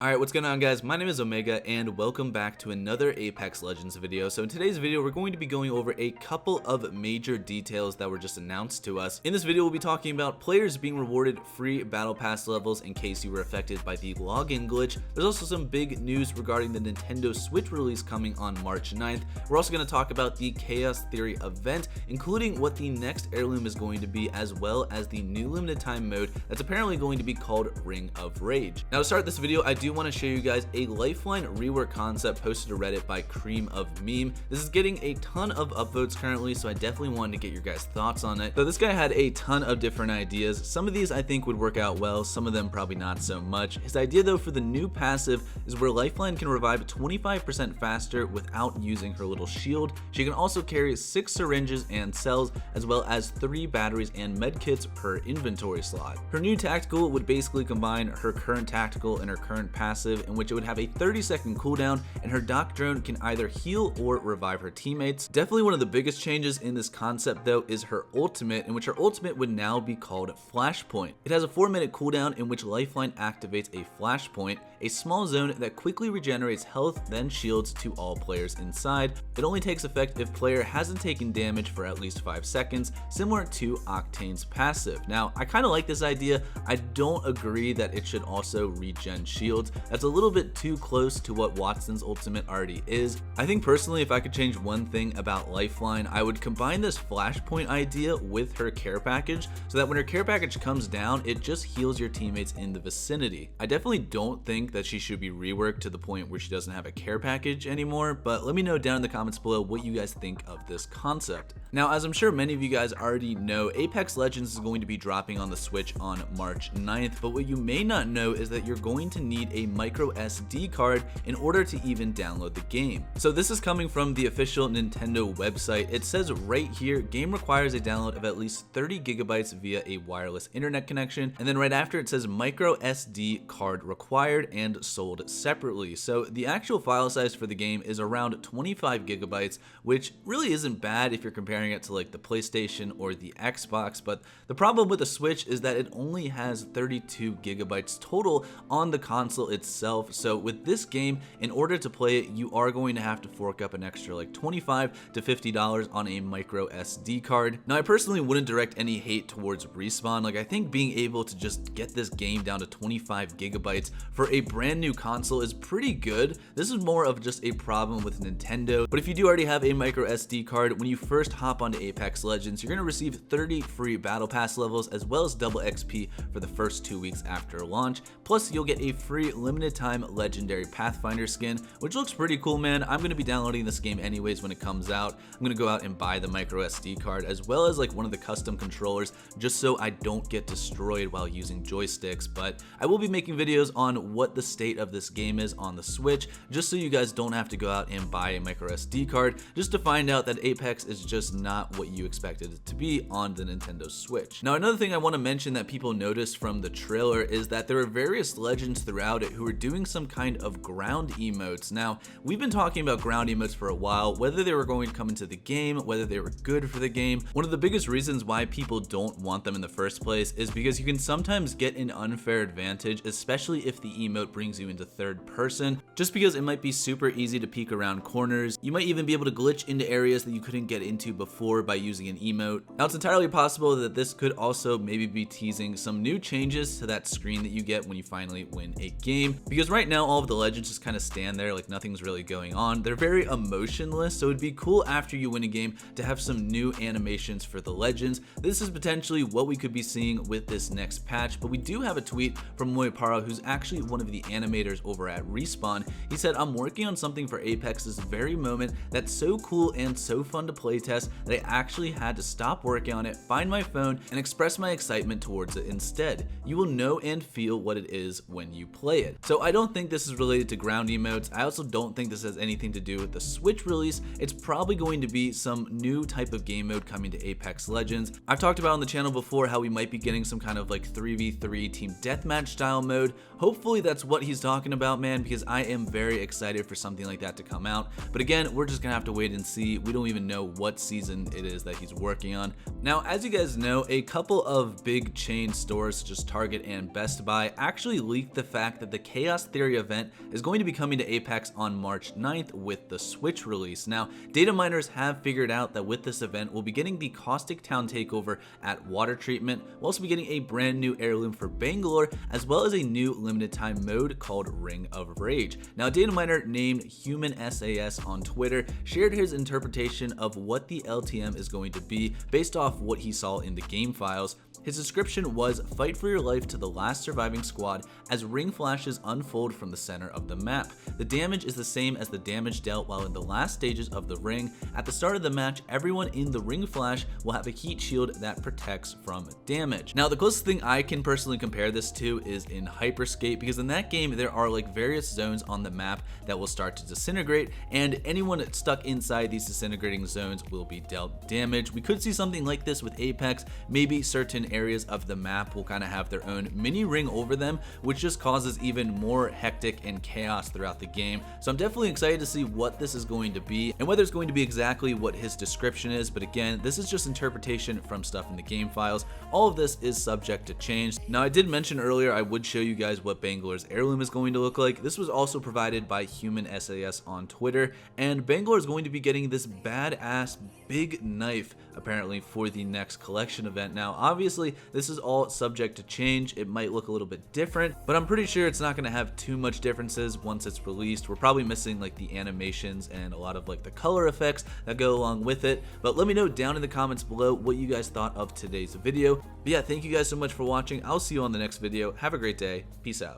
Alright, what's going on guys? My name is Omega and welcome back to another Apex Legends video. So in today's video, we're going to be going over a couple of major details that were just announced to us. In this video, we'll be talking about players being rewarded free battle pass levels in case you were affected by the login glitch. There's also some big news regarding the Nintendo Switch release coming on March 9th. We're also going to talk about the Chaos Theory event, including what the next heirloom is going to be, as well as the new limited time mode that's apparently going to be called Ring of Rage. Now to start this video, I do want to show you guys a Lifeline Rework concept posted to Reddit by Cream of Meme. This is getting a ton of upvotes currently, so I definitely wanted to get your guys' thoughts on it. So this guy had a ton of different ideas. Some of these I think would work out well, some of them probably not so much. His idea though for the new passive is where Lifeline can revive 25% faster without using her little shield. She can also carry 6 syringes and cells, as well as 3 batteries and medkits per inventory slot. Her new tactical would basically combine her current tactical and her current passive, in which it would have a 30-second cooldown, and her dock drone can either heal or revive her teammates. Definitely one of the biggest changes in this concept though is her ultimate, in which her ultimate would now be called Flashpoint. It has a 4-minute cooldown in which Lifeline activates a Flashpoint, a small zone that quickly regenerates health then shields to all players inside. It only takes effect if player hasn't taken damage for at least 5 seconds, similar to Octane's passive. Now I kind of like this idea. I don't agree that it should also regen shields. That's a little bit too close to what Watson's ultimate already is. I think personally, if I could change one thing about Lifeline, I would combine this Flashpoint idea with her care package, so that when her care package comes down, it just heals your teammates in the vicinity. I definitely don't think that she should be reworked to the point where she doesn't have a care package anymore, but let me know down in the comments below what you guys think of this concept. Now, as I'm sure many of you guys already know, Apex Legends is going to be dropping on the Switch on March 9th, but what you may not know is that you're going to need a micro SD card in order to even download the game. So this is coming from the official Nintendo website. It says right here, game requires a download of at least 30 gigabytes via a wireless internet connection, and then right after it says micro SD card required and sold separately. So the actual file size for the game is around 25 gigabytes, which really isn't bad if you're comparing it to like the PlayStation or the Xbox, but the problem with the Switch is that it only has 32 gigabytes total on the console itself. So with this game, in order to play it, you are going to have to fork up an extra like $25 to $50 on a micro SD card. Now I personally wouldn't direct any hate towards Respawn. Like I think being able to just get this game down to 25 gigabytes for a brand new console is pretty good. This is more of just a problem with Nintendo, but if you do already have a micro SD card, when you first hop onto Apex Legends, you're going to receive 30 free battle pass levels as well as double XP for the first 2 weeks after launch. Plus you'll get a free limited time legendary Pathfinder skin, which looks pretty cool, man. I'm going to be downloading this game anyways when it comes out. I'm going to go out and buy the micro SD card as well as like one of the custom controllers, just so I don't get destroyed while using joysticks. But I will be making videos on what the state of this game is on the Switch, just so you guys don't have to go out and buy a micro SD card just to find out that Apex is just not what you expected it to be on the Nintendo Switch. Now another thing I want to mention that people noticed from the trailer is that there are various legends throughout it who are doing some kind of ground emotes. Now we've been talking about ground emotes for a while, whether they were going to come into the game, whether they were good for the game. One of the biggest reasons why people don't want them in the first place is because you can sometimes get an unfair advantage, especially if the emote brings you into third person, just because it might be super easy to peek around corners. You might even be able to glitch into areas that you couldn't get into before by using an emote. Now it's entirely possible that this could also maybe be teasing some new changes to that screen that you get when you finally win a game, because right now all of the legends just kind of stand there like nothing's really going on. They're very emotionless, so it'd be cool after you win a game to have some new animations for the legends. This is potentially what we could be seeing with this next patch, but we do have a tweet from Moiparo, who's actually one of the animators over at Respawn. He said, "I'm working on something for Apex this very moment that's so cool and so fun to playtest that I actually had to stop working on it, find my phone, and express my excitement towards it instead. You will know and feel what it is when you play it." So I don't think this is related to ground emotes. I also don't think this has anything to do with the Switch release. It's probably going to be some new type of game mode coming to Apex Legends. I've talked about on the channel before how we might be getting some kind of like 3v3 team deathmatch style mode. Hopefully that's what he's talking about, man, because I am very excited for something like that to come out. But again, we're just gonna have to wait and see. We don't even know what season it is that he's working on. Now, as you guys know, a couple of big chain stores such as Target and Best Buy actually leaked the fact that that the Chaos Theory event is going to be coming to Apex on March 9th with the Switch release. Now, data miners have figured out that with this event, we'll be getting the Caustic Town takeover at water treatment. We'll also be getting a brand new heirloom for Bangalore, as well as a new limited time mode called Ring of Rage. Now, a data miner named Human SAS on Twitter shared his interpretation of what the LTM is going to be based off what he saw in the game files. His description was, fight for your life to the last surviving squad as ring flashes unfold from the center of the map. The damage is the same as the damage dealt while in the last stages of the ring. At the start of the match, everyone in the ring flash will have a heat shield that protects from damage. Now, the closest thing I can personally compare this to is in Hyperscape, because in that game there are like various zones on the map that will start to disintegrate, and anyone stuck inside these disintegrating zones will be dealt damage. We could see something like this with Apex. Maybe certain areas of the map will kind of have their own mini ring over them, which just causes even more hectic and chaos throughout the game. So I'm definitely excited to see what this is going to be and whether it's going to be exactly what his description is. But again, this is just interpretation from stuff in the game files. All of this is subject to change. Now, I did mention earlier I would show you guys what Bangalore's heirloom is going to look like. This was also provided by Human SAS on Twitter, and Bangalore is going to be getting this badass big knife apparently for the next collection event. Now, obviously this is all subject to change. It might look a little bit different, but I'm pretty sure it's not going to have too much differences once it's released. We're probably missing like the animations and a lot of like the color effects that go along with it. But let me know down in the comments below what you guys thought of today's video. But yeah, thank you guys so much for watching. I'll see you on the next video. Have a great day. Peace out.